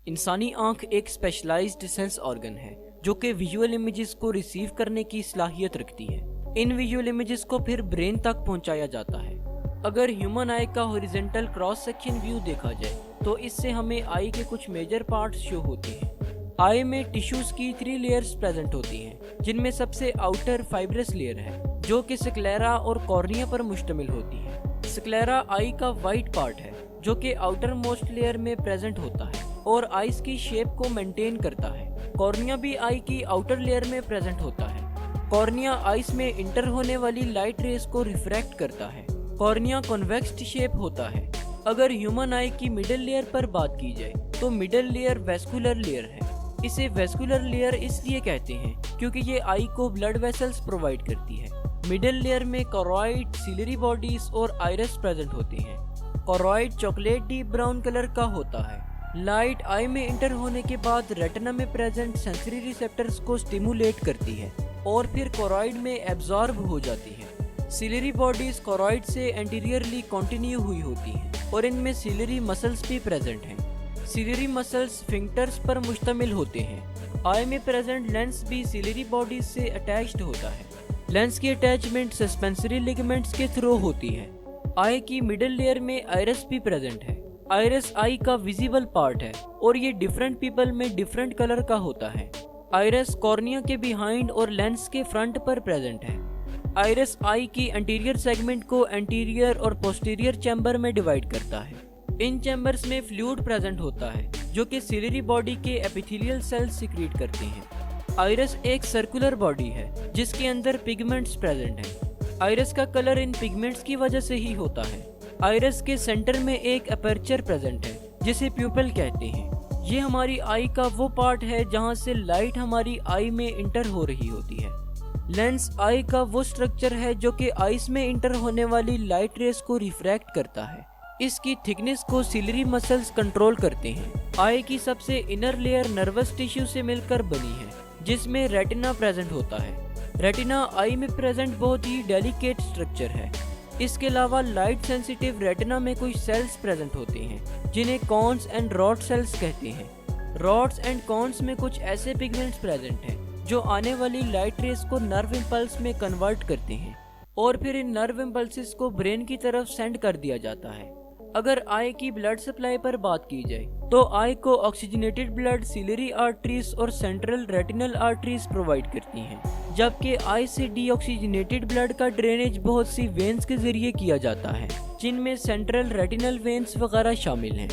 इंसानी आंख एक स्पेशलाइज्ड सेंस ऑर्गन है जो कि विजुअल इमेजेस को रिसीव करने की सलाहियत रखती है। इन विजुअल इमेजेस को फिर ब्रेन तक पहुंचाया जाता है। अगर ह्यूमन आई का हॉरिजॉन्टल क्रॉस सेक्शन व्यू देखा जाए तो इससे हमें आई के कुछ मेजर पार्ट्स शो होते हैं। आई में टिश्यूज की 3 लेयर्स प्रेजेंट होती हैं, जिनमें सबसे आउटर फाइब्रस लेयर है जो कि स्क्लेरा और कॉर्निया पर मुश्तमिल होती है। स्क्लेरा आई का वाइट पार्ट है जो कि आउटर मोस्ट लेयर में प्रेजेंट होता है और आइस की शेप को मेंटेन करता है। कॉर्निया भी आई की आउटर लेयर में प्रेजेंट होता है। कॉर्निया आइस में इंटर होने वाली लाइट रेस को रिफ्रैक्ट करता है। कॉर्निया कॉन्वेक्स शेप होता है। अगर ह्यूमन आई की मिडिल लेयर पर बात की जाए तो मिडिल लेयर वेस्कुलर लेयर है। इसे वेस्कुलर लेयर इसलिए कहते हैं क्योंकि ये आई को ब्लड वेसल्स प्रोवाइड करती है। मिडिल लेयर में कोरॉइड, सिलरी बॉडीज और आइरिस प्रेजेंट होती हैं। Choroid chocolate deep brown colour का होता है। लाइट आई में इंटर होने के बाद रेटिना में प्रेजेंट सेंसरी रिसेप्टर्स को स्टिमुलेट करती है और फिर कोरॉइड में एब्जॉर्ब हो जाती है। सिलरी बॉडीज कोरॉइड से एंटीरियरली कंटिन्यू हुई होती हैं और इनमें सिलरी मसल्स भी प्रेजेंट हैं। सिलरी मसल्स स्फिंक्टर्स पर मुश्तमिल होते हैं। आई में प्रेजेंट लेंस भी सिलरी बॉडीज से अटैच्ड होता है। लेंस की अटैचमेंट सस्पेंसरी लिगामेंट्स के थ्रू होती है। आई की मिडिल लेयर में आइरिस भी प्रेजेंट है। आइरिस आई का विजिबल पार्ट है और ये डिफरेंट पीपल में डिफरेंट कलर का होता है। आइरिस कॉर्निया के बिहाइंड और लेंस के फ्रंट पर प्रेजेंट है। आइरिस आई की एंटीरियर सेगमेंट को एंटीरियर और पोस्टीरियर चैम्बर में डिवाइड करता है। इन चैम्बर्स में फ्लूइड प्रेजेंट होता है जो कि सिलरी बॉडी के एपिथेलियल सेल्स सिक्रीट करते हैं। आइरिस एक सर्कुलर बॉडी है जिसके अंदर पिगमेंट्स प्रेजेंट हैं। आइरिस का कलर इन पिगमेंट्स की वजह से ही होता है। आइरिस के सेंटर में एक अपर्चर प्रेजेंट है जिसे प्यूपिल कहते हैं। ये हमारी आई का वो पार्ट है जहाँ से लाइट हमारी आई में इंटर हो रही होती है। लेंस आई का वो स्ट्रक्चर है जो कि आइस में इंटर होने वाली लाइट रेस को रिफ्रैक्ट करता है। इसकी थिकनेस को सिलरी मसल्स कंट्रोल करते हैं। आई की सबसे इनर लेयर नर्वस टिश्यू से मिलकर बनी है जिसमें रेटिना प्रेजेंट होता है। रेटिना आई में प्रेजेंट बहुत ही डेलिकेट स्ट्रक्चर है। इसके अलावा लाइट सेंसिटिव रेटिना में कुछ सेल्स प्रेजेंट होते हैं जिन्हें कॉन्स एंड रॉड सेल्स कहते हैं। रॉड्स एंड कॉन्स में कुछ ऐसे पिगमेंट्स प्रेजेंट हैं जो आने वाली लाइट रेस को नर्व इम्पल्स में कन्वर्ट करते हैं और फिर इन नर्व इम्पल्सेस को ब्रेन की तरफ सेंड कर दिया जाता है। अगर आई की ब्लड सप्लाई पर बात की जाए तो आई को ऑक्सीजनेटेड ब्लड सिलरी आर्टरीज और सेंट्रल रेटिनल आर्टरीज प्रोवाइड करती हैं, जबकि आई से डीऑक्सीजनेटेड ब्लड का ड्रेनेज बहुत सी वेन्स के जरिए किया जाता है जिनमें सेंट्रल रेटिनल वेन्स वगैरह शामिल हैं।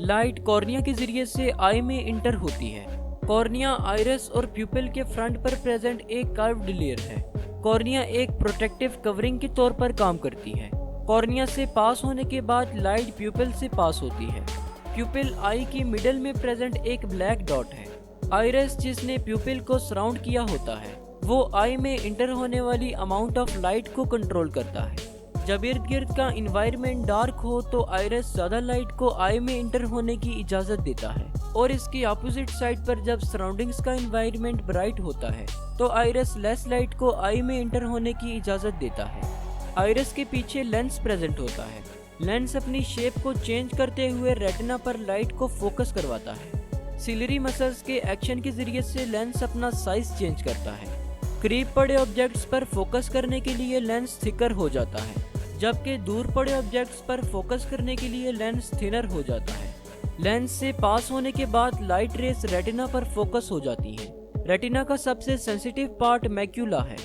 लाइट कॉर्निया के जरिए से आई में इंटर होती है। कॉर्निया आइरिस और प्यूपिल के फ्रंट पर प्रेजेंट एक कर्व्ड लेयर है। कॉर्निया एक प्रोटेक्टिव कवरिंग के तौर पर काम करती है। कॉर्निया से पास होने के बाद लाइट प्यूपिल से पास होती है। प्यूपिल आई की मिडल में प्रेजेंट एक ब्लैक डॉट है। आइरिस जिसने प्यूपिल को सराउंड किया होता है वो आई में इंटर होने वाली अमाउंट ऑफ लाइट को कंट्रोल करता है। जब इर्द गिर्द का इन्वायरमेंट डार्क हो तो आइरिस ज्यादा लाइट को आई में इंटर होने की इजाजत देता है और इसकी अपोजिट साइड पर जब सराउंडिंग्स का इन्वायरमेंट ब्राइट होता है तो आइरिस लेस लाइट को आई में इंटर होने की इजाजत देता है। आइरिस के पीछे लेंस प्रेजेंट होता है। लेंस अपनी शेप को चेंज करते हुए रेटिना पर लाइट को फोकस करवाता है। सिलरी मसल्स के एक्शन के जरिए से लेंस अपना साइज चेंज करता है। करीब पड़े ऑब्जेक्ट्स पर फोकस करने के लिए लेंस थिकर हो जाता है, जबकि दूर पड़े ऑब्जेक्ट्स पर फोकस करने के लिए लेंस थिनर हो जाता है। लेंस से पास होने के बाद लाइट रेस रेटिना पर फोकस हो जाती है। रेटिना का सबसे सेंसिटिव पार्ट मैक्यूला है।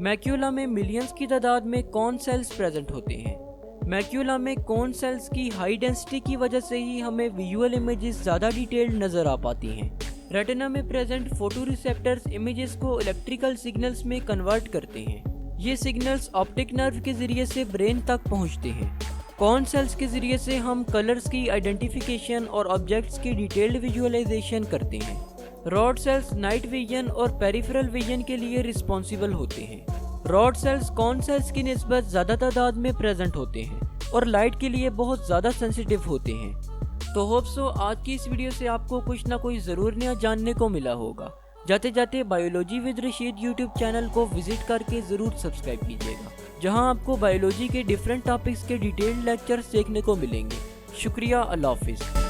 मैक्यूला में मिलियंस की तादाद में कॉन सेल्स प्रेजेंट होते हैं। मैक्यूला में कॉन सेल्स की हाई डेंसिटी की वजह से ही हमें विजुअल इमेजेस ज़्यादा डिटेल्ड नज़र आ पाती हैं। रेटिना में प्रेजेंट फोटो रिसेप्टर्स इमेजेस को इलेक्ट्रिकल सिग्नल्स में कन्वर्ट करते हैं। ये सिग्नल्स ऑप्टिक नर्व के जरिए से ब्रेन तक पहुंचते हैं। कॉन सेल्स के जरिए से हम कलर्स की आइडेंटिफिकेशन और ऑब्जेक्ट्स की डिटेल्ड विजुअलाइजेशन करते हैं। रॉड सेल्स नाइट विजन और पेरिफेरल विजन के लिए रिस्पॉन्सिबल होते हैं। रॉड सेल्स कॉन सेल्स की निस्बत ज़्यादा तादाद में प्रेजेंट होते हैं और लाइट के लिए बहुत ज़्यादा सेंसिटिव होते हैं। तो होप सो आज की इस वीडियो से आपको कुछ ना कुछ ज़रूर नया जानने को मिला होगा। जाते जाते biology with Rashid YouTube channel को विजिट करके ज़रूर सब्सक्राइब कीजिएगा, जहां आपको बायोलॉजी के डिफरेंट टॉपिक्स के डिटेल्ड लेक्चर्स देखने को मिलेंगे। शुक्रिया, अल्लाह हाफिज़।